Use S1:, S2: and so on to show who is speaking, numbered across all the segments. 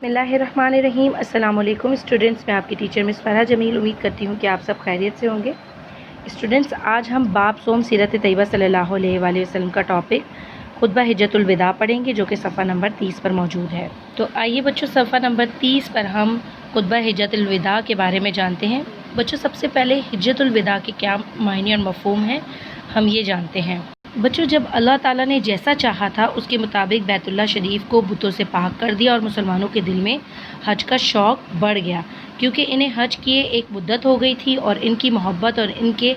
S1: بسم اللہ الرحمن الرحیم۔ السلام علیکم اسٹوڈنٹس، میں آپ کی ٹیچر مس فرحہ جمیل امید کرتی ہوں کہ آپ سب خیریت سے ہوں گے۔ اسٹوڈنٹس، آج ہم باب سوم سیرت طیبہ صلی اللہ علیہ وآلہ وسلم کا ٹاپک خطبہ حجۃ الوداع پڑھیں گے، جو کہ صفحہ نمبر 30 پر موجود ہے۔ تو آئیے بچوں، صفحہ نمبر 30 پر ہم خطبہ حجۃ الوداع کے بارے میں جانتے ہیں۔ بچوں، سب سے پہلے حجۃ الوداع کے کیا معنی اور مفہوم ہیں، ہم یہ جانتے ہیں۔ بچوں، جب اللہ تعالیٰ نے جیسا چاہا تھا اس کے مطابق بیت اللہ شریف کو بتوں سے پاک کر دیا اور مسلمانوں کے دل میں حج کا شوق بڑھ گیا، کیونکہ انہیں حج کیے ایک مدت ہو گئی تھی اور ان کی محبت اور ان کے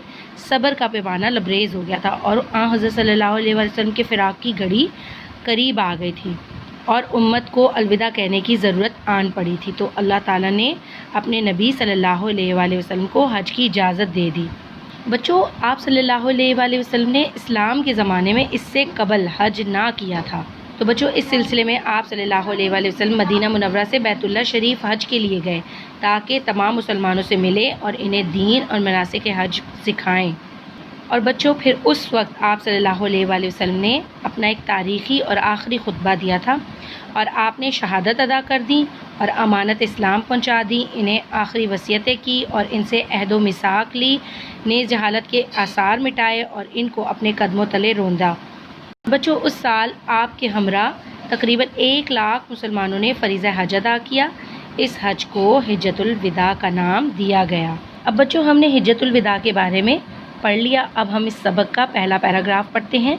S1: صبر کا پیمانہ لبریز ہو گیا تھا، اور حضرت صلی اللہ علیہ وسلم کے فراق کی گھڑی قریب آ گئی تھی اور امت کو الوداع کہنے کی ضرورت آن پڑی تھی۔ تو اللہ تعالیٰ نے اپنے نبی صلی اللہ علیہ وآلہ وسلم کو حج کی اجازت دے دی۔ بچوں، آپ صلی اللہ علیہ وآلہ وسلم نے اسلام کے زمانے میں اس سے قبل حج نہ کیا تھا۔ تو بچوں، اس سلسلے میں آپ صلی اللہ علیہ وآلہ وسلم مدینہ منورہ سے بیت اللہ شریف حج کے لیے گئے، تاکہ تمام مسلمانوں سے ملے اور انہیں دین اور مناسک حج سکھائیں۔ اور بچوں، پھر اس وقت آپ صلی اللہ علیہ وآلہ وسلم نے اپنا ایک تاریخی اور آخری خطبہ دیا تھا، اور آپ نے شہادت ادا کر دی اور امانت اسلام پہنچا دی، انہیں آخری وصیتیں کی اور ان سے عہد و میثاق لی، نیز جہالت کے آثار مٹائے اور ان کو اپنے قدموں تلے روندا۔ بچوں، اس سال آپ کے ہمراہ تقریباً 1,00,000 مسلمانوں نے فریضہ حج ادا کیا۔ اس حج کو حجۃ الوداع کا نام دیا گیا۔ اب بچوں، ہم نے حجۃ الوداع کے بارے میں پڑھ لیا۔ اب ہم اس سبق کا پہلا پیراگراف پڑھتے ہیں۔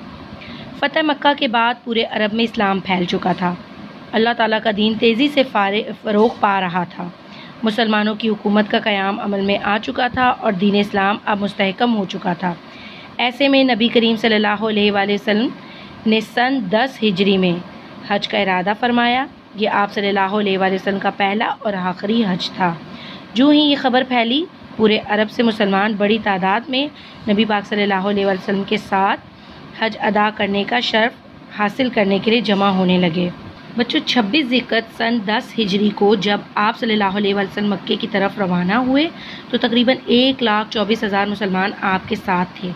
S1: فتح مکہ کے بعد پورے عرب میں اسلام پھیل چکا تھا۔ اللہ تعالیٰ کا دین تیزی سے فروغ پا رہا تھا۔ مسلمانوں کی حکومت کا قیام عمل میں آ چکا تھا اور دین اسلام اب مستحکم ہو چکا تھا۔ ایسے میں نبی کریم صلی اللہ علیہ وآلہ وسلم نے سن 10 ہجری میں حج کا ارادہ فرمایا۔ یہ آپ صلی اللہ علیہ وآلہ وسلم کا پہلا اور آخری حج تھا۔ جو ہی یہ خبر پھیلی، پورے عرب سے مسلمان بڑی تعداد میں نبی پاک صلی اللہ علیہ وآلہ وسلم کے ساتھ حج ادا کرنے کا شرف حاصل کرنے کے لیے جمع ہونے لگے۔ بچوں، 26 ذی-القعدہ سن 10 ہجری کو جب آپ صلی اللہ علیہ وآلہ وسلم مکے کی طرف روانہ ہوئے تو تقریباً 1,24,000 مسلمان آپ کے ساتھ تھے۔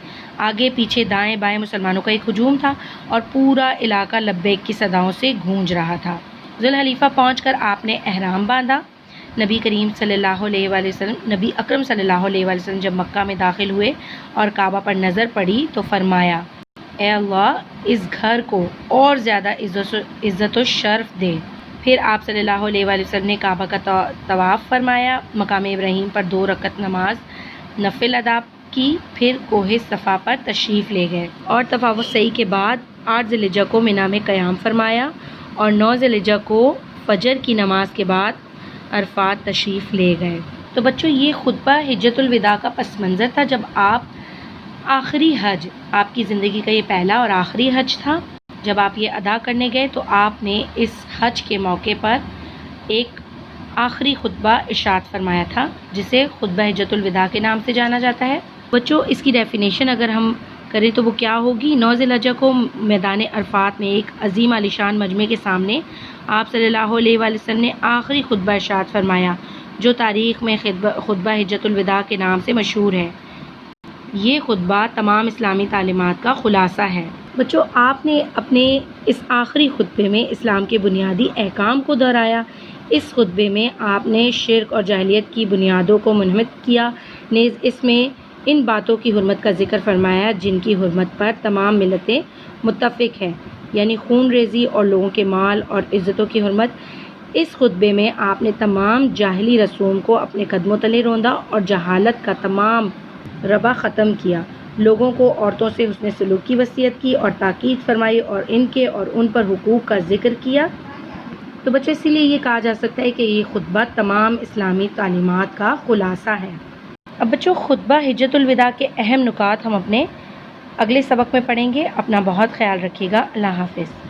S1: آگے پیچھے دائیں بائیں مسلمانوں کا ایک ہجوم تھا اور پورا علاقہ لبیک کی صداؤں سے گونج رہا تھا۔ ذوالحلیفہ پہنچ کر آپ نے احرام باندھا۔ نبی اکرم صلی اللہ علیہ وآلہ وسلم جب مکہ میں داخل ہوئے اور کعبہ پر نظر پڑی تو فرمایا، اے اللہ، اس گھر کو اور زیادہ عزت و شرف دے۔ پھر آپ صلی اللہ علیہ وآلہ وسلم نے کعبہ کا طواف فرمایا، مقام ابراہیم پر 2 رکعت نماز نفل ادا کی، پھر کوہ صفا پر تشریف لے گئے اور طواف السعی کے بعد 8 ذی الحجہ کو منی میں قیام فرمایا اور 9 ذی الحجہ کو فجر کی نماز کے بعد عرفات تشریف لے گئے۔ تو بچوں، یہ خطبہ حجۃ الوداع کا پس منظر تھا، جب آخری حج، آپ کی زندگی کا یہ پہلا اور آخری حج تھا۔ جب آپ یہ ادا کرنے گئے تو آپ نے اس حج کے موقع پر ایک آخری خطبہ ارشاد فرمایا تھا، جسے خطبہ حجۃ الوداع کے نام سے جانا جاتا ہے۔ بچوں، اس کی ڈیفینیشن اگر ہم کریں تو وہ کیا ہوگی؟ 9 ذی الحجہ کو میدان عرفات میں ایک عظیم عالیشان مجمع کے سامنے آپ صلی اللہ علیہ وآلہ وسلم نے آخری خطبہ ارشاد فرمایا، جو تاریخ میں خطبہ حجۃ الوداع کے نام سے مشہور ہے۔ یہ خطبہ تمام اسلامی تعلیمات کا خلاصہ ہے۔ بچوں، آپ نے اپنے اس آخری خطبے میں اسلام کے بنیادی احکام کو دہرایا۔ اس خطبے میں آپ نے شرک اور جاہلیت کی بنیادوں کو منہدم کیا، نیز اس میں ان باتوں کی حرمت کا ذکر فرمایا جن کی حرمت پر تمام ملتیں متفق ہیں، یعنی خون ریزی اور لوگوں کے مال اور عزتوں کی حرمت۔ اس خطبے میں آپ نے تمام جاہلی رسوم کو اپنے قدموں تلے روندا اور جہالت کا تمام ربا ختم کیا، لوگوں کو عورتوں سے حسن سلوک کی وصیت کی اور تاکید فرمائی اور ان کے اور ان پر حقوق کا ذکر کیا۔ تو بچے، اسی لیے یہ کہا جا سکتا ہے کہ یہ خطبہ تمام اسلامی تعلیمات کا خلاصہ ہے۔ اب بچوں، خطبہ حجۃ الوداع کے اہم نکات ہم اپنے اگلے سبق میں پڑھیں گے۔ اپنا بہت خیال رکھیے گا۔ اللہ حافظ۔